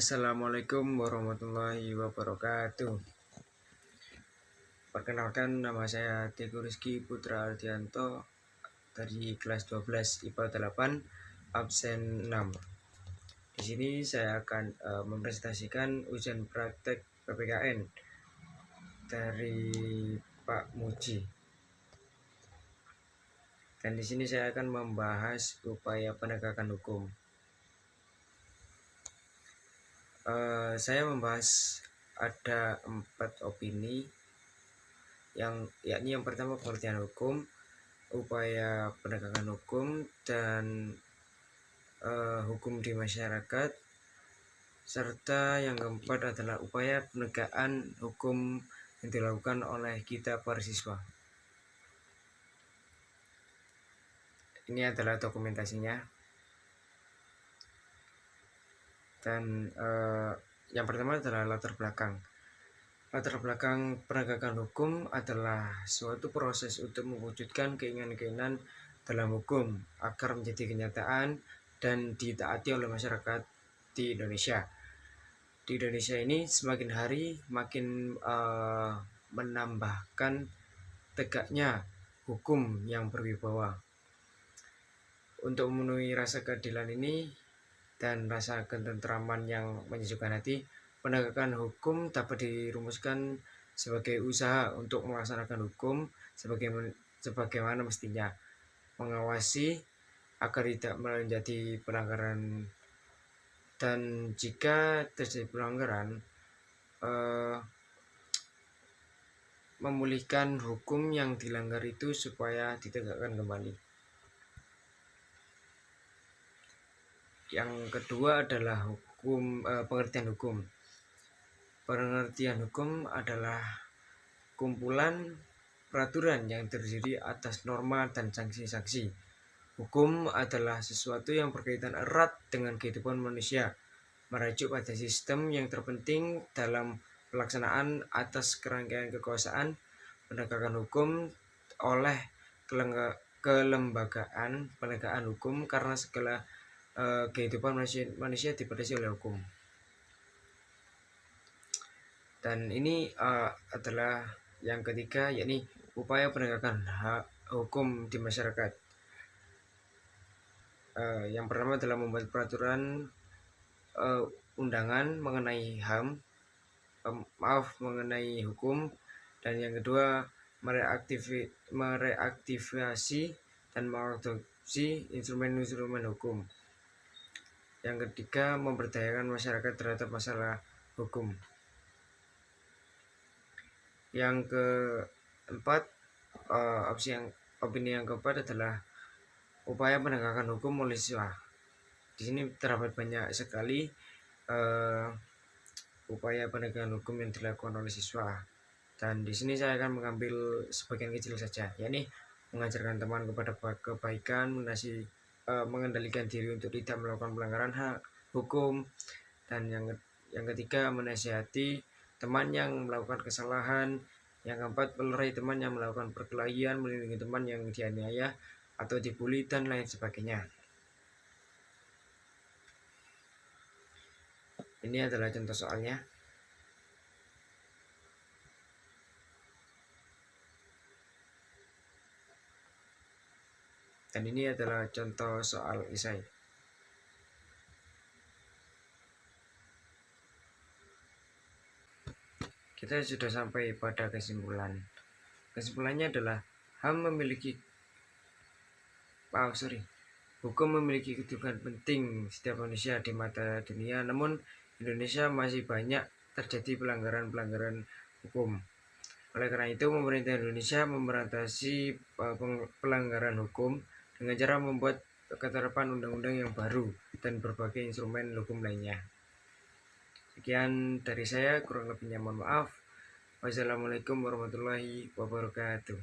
Assalamualaikum warahmatullahi wabarakatuh. Perkenalkan, nama saya Teguh Rizky Putra Ardianto dari kelas 12 IPA 8 absen 6. Di sini saya akan mempresentasikan ujian praktek PPKN dari Pak Muji. Dan di sini saya akan membahas upaya penegakan hukum. Saya membahas ada 4 opini, yakni yang pertama pengertian hukum, upaya penegakan hukum, dan hukum di masyarakat, serta yang keempat adalah upaya penegakan hukum yang dilakukan oleh kita para siswa. Ini adalah dokumentasinya. Dan yang pertama adalah latar belakang. Latar belakang penegakan hukum adalah suatu proses untuk mewujudkan keinginan-keinginan dalam hukum agar menjadi kenyataan dan ditaati oleh masyarakat di Indonesia. Di Indonesia ini semakin hari makin menambahkan tegaknya hukum yang berwibawa. Untuk memenuhi rasa keadilan ini dan rasa ketentraman yang menyejukkan hati, penegakan hukum dapat dirumuskan sebagai usaha untuk melaksanakan hukum sebagaimana mestinya, mengawasi agar tidak menjadi pelanggaran, dan jika terjadi pelanggaran, memulihkan hukum yang dilanggar itu supaya ditegakkan kembali. Yang kedua adalah pengertian hukum. Pengertian hukum adalah kumpulan peraturan yang terdiri atas norma dan sanksi-sanksi. Hukum adalah sesuatu yang berkaitan erat dengan kehidupan manusia, merujuk pada sistem yang terpenting dalam pelaksanaan atas kerangkaian kekuasaan. Penegakan hukum oleh kelembagaan penegakan hukum karena segala kehidupan manusia dibatasi oleh hukum. Dan ini adalah yang ketiga, yakni upaya penegakan hukum di masyarakat. Yang pertama adalah membuat peraturan undangan mengenai HAM, mengenai hukum. Dan yang kedua, mereaktivasi dan mengadopsi instrumen-instrumen hukum. Yang ketiga, memberdayakan masyarakat terhadap masalah hukum. Yang keempat, opini yang keempat adalah upaya penegakan hukum oleh siswa. Di sini terdapat banyak sekali upaya penegakan hukum yang dilakukan oleh siswa. Dan di sini saya akan mengambil sebagian kecil saja, yakni mengajarkan teman kepada kebaikan, mengendalikan diri untuk tidak melakukan pelanggaran hak hukum. Dan yang ketiga, menasihati teman yang melakukan kesalahan. Yang keempat, melerai teman yang melakukan perkelahian, melindungi teman yang dianiaya atau dibully, dan lain sebagainya. Ini adalah contoh soalnya. Dan ini adalah contoh soal esai. Kita sudah sampai pada kesimpulan. Kesimpulannya adalah hukum memiliki kedudukan penting setiap manusia di mata dunia. Namun Indonesia masih banyak terjadi pelanggaran hukum. Oleh karena itu, pemerintah Indonesia memberantas pelanggaran hukum dengan cara membuat ketetapan undang-undang yang baru dan berbagai instrumen hukum lainnya. Sekian dari saya, kurang lebihnya mohon maaf. Wassalamualaikum warahmatullahi wabarakatuh.